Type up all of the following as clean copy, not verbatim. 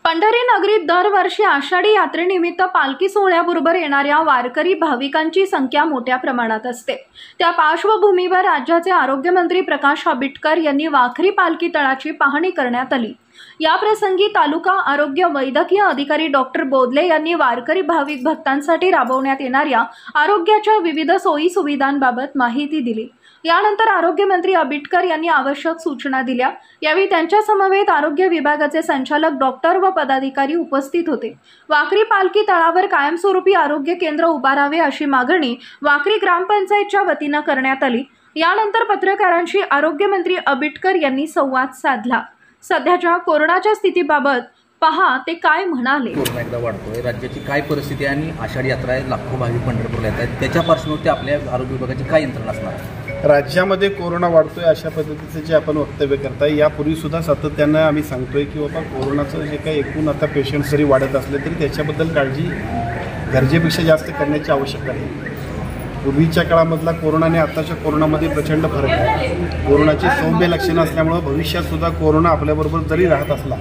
पंढरी नगरीत दरवर्षी आषाढी यात्रेनिमित्त पालखी सोहळ्याबरोबर येणाऱ्या वारकरी भाविकांची संख्या मोठ्या प्रमाणात असते। त्या पार्श्वभूमीवर राज्याचे आरोग्यमंत्री प्रकाश आंबेडकर यांनी वाखरी पालखी तळाची पाहणी करण्यात आली। या प्रसंगी तालुका आरोग्य वैद्यकीय अधिकारी डॉक्टर बोदले यांनी वारकरी भाविक भक्तांसाठी राबवण्यात येणाऱ्या आरोग्याच्या विविध सोयी सुविधांबाबत माहिती दिली। यानंतर आरोग्यमंत्री आंबेडकर यांनी आवश्यक सूचना दिल्या। यावेळी त्यांच्या समवेत आरोग्य विभागाचे संचालक डॉक्टर व पदाधिकारी उपस्थित होते। वाखरी पालखी तळावर कायमस्वरूपी आरोग्य केंद्र उभारावे अशी मागणी वाखरी ग्रामपंचायतच्या वतीने करण्यात आली। यानंतर पत्रकारांशी आरोग्यमंत्री आंबेडकर यांनी संवाद साधला। सध्याच्या कोरोनाच्या स्थितीबाबत पहा ते काय म्हणाले। कोरोना एकदा वाढतोय, राज्याची काय परिस्थिती आहे आणि आषाढी यात्रा आहे, लाखो भाविक पंढरपूरला येत आहेत, त्याच्या पार्श्वभूमीवर आपल्या आरोग्य विभागाची काय यंत्रणा असणार आहे? राज्यामध्ये कोरोना वाढतोय अशा पद्धतीचे जे आपण वक्तव्य करताय, यापूर्वी सुद्धा सातत्यानं आम्ही सांगतोय की बाबा कोरोनाचं जे काही एकूण आता पेशंट जरी वाढत असले तरी त्याच्याबद्दल काळजी गरजेपेक्षा जास्त करण्याची आवश्यकता आहे। पूर्वीच्या काळामधला कोरोना आणि आताच्या कोरोनामध्ये प्रचंड फरक आहे। कोरोनाची सौम्य लक्षणं असल्यामुळे भविष्यात सुद्धा कोरोना आपल्याबरोबर जरी राहत असला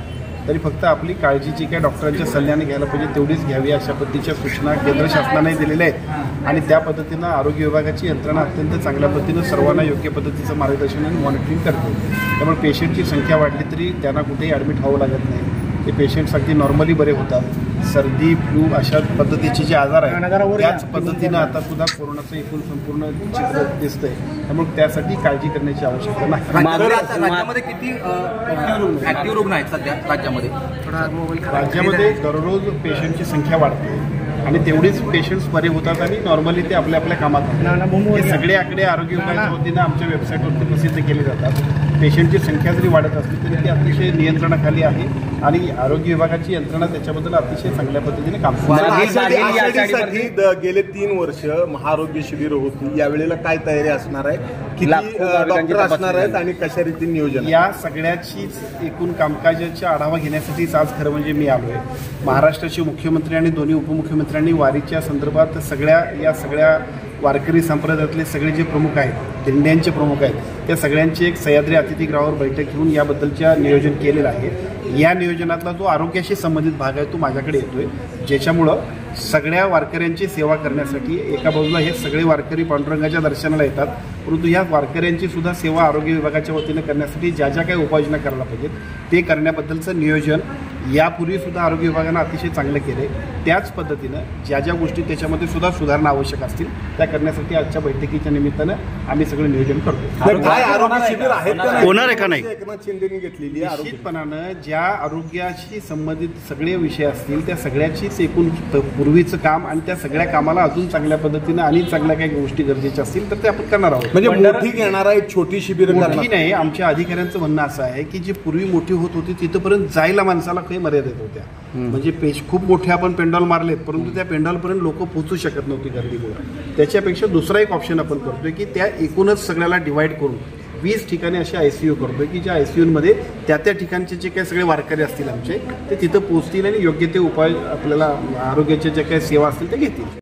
तरी फक्त आपली काळजी जी काय डॉक्टरांच्या सल्ल्याने घ्यायला पाहिजे तेवढीच घ्यावी अशा पद्धतीच्या सूचना केंद्र शासनाने दिलेल्या आहेत आणि त्या पद्धतीनं आरोग्य विभागाची यंत्रणा अत्यंत चांगल्या पद्धतीनं सर्वांना योग्य पद्धतीचं मार्गदर्शन आणि मॉनिटरिंग करते। त्यामुळे पेशंटची संख्या वाढली तरी त्यांना कुठेही ॲडमिट व्हावं लागत नाही। ते पेशंट्स अगदी नॉर्मली बरे होतात। सर्दी फ्लू अशा पद्धतीचे जे आजार आहेत त्याच पद्धतीनं आता सुद्धा कोरोनाचं एकूण संपूर्ण चित्र दिसतंय। त्यामुळे त्यासाठी काळजी करण्याची आवश्यकता नाही। राज्यामध्ये किती ऍक्टिव्ह रुग्ण आहेत सध्या राज्यामध्ये? राज्यामध्ये दररोज पेशंटची संख्या वाढते आणि तेवढेच पेशंट्स बरे होतात आणि नॉर्मली ते आपल्या आपल्या कामात हे सगळे आकडे आरोग्य विभागाच्या वतीनं आमच्या वेबसाईटवरती प्रसिद्ध केले जातात। पेशंटची संख्या जरी वाढत असली तरी ती अतिशय नियंत्रणाखाली आहे आणि आरोग्य विभागाची यंत्रणा त्याच्याबद्दल अतिशय चांगल्या पद्धतीने काम करते। गेले 3 वर्ष महाआरोग्य शिबिर होती, यावेळेला काय तयारी असणार आहे, किती डॉक्टर असणार आहेत आणि कशा रीतीने नियोजन? या सगळ्याचीच एकूण कामकाजाचा आढावा घेण्यासाठीच आज खरं म्हणजे मी आलोय। महाराष्ट्राचे मुख्यमंत्री आणि दोन्ही उपमुख्यमंत्र्यांनी वारीच्या संदर्भात सगळ्या वारकरी संप्रदायातले सगळे जे प्रमुख आहेत, दिंड्यांचे प्रमुख आहेत, त्या सगळ्यांची एक सह्याद्री अतिथीगृहावर बैठक घेऊन याबद्दलच्या नियोजन केलेलं आहे। या नियोजनातला जो आरोग्याशी संबंधित भाग आहे तो माझ्याकडे येतोय, ज्याच्यामुळं सगळ्या वारकऱ्यांची सेवा करण्यासाठी एका बाजूला हे सगळे वारकरी पांडुरंगाच्या दर्शनाला येतात, परंतु या वारकऱ्यांची सुद्धा सेवा आरोग्य विभागाच्या वतीने करण्यासाठी ज्या काही उपाययोजना करायला पाहिजेत ते करण्याबद्दलचं नियोजन यापूर्वी सुद्धा आरोग्य विभागानं अतिशय चांगलं केलंय। त्याच पद्धतीनं ज्या गोष्टी त्याच्यामध्ये सुद्धा सुधारणा आवश्यक असतील त्या करण्यासाठी आजच्या बैठकीच्या निमित्तानं आम्ही सगळं नियोजन करतो। काय आरोग्य शिबिर आहेत होणार आहे का नाही? एकनाथ शिंदेनी घेतलेली निश्चितपणानं ज्या आरोग्याशी संबंधित सगळे विषय असतील त्या सगळ्याचीच एकूण पूर्वीचं काम आणि त्या सगळ्या कामाला अजून चांगल्या पद्धतीनं आणि चांगल्या काही गोष्टी गरजेच्या असतील तर ते आपण करणार आहोत। म्हणजे मोठी घेणार आहे, छोटी शिबिर मोठी नाही। आमच्या अधिकाऱ्यांचं म्हणणं असं आहे की जी पूर्वी मोठी होत होती तिथपर्यंत जायला माणसाला काही मर्यादित होत्या। म्हणजे खूप मोठे आपण पेंडॉल मारलेत परंतु त्या पेंडॉलपर्यंत लोक पोहोचू शकत नव्हती गर्दीमुळे। त्याच्यापेक्षा दुसरा एक ऑप्शन आपण करतोय की त्या एकूणच सगळ्याला डिवाइड करून 20 ठिकाणी असे ICU करतोय की ज्या ICUमध्ये त्या ठिकाणचे जे काही सगळे वारकरी असतील आमचे ते तिथं पोहोचतील आणि योग्य ते उपाय आपल्याला आरोग्याच्या ज्या काही सेवा असतील ते घेतील।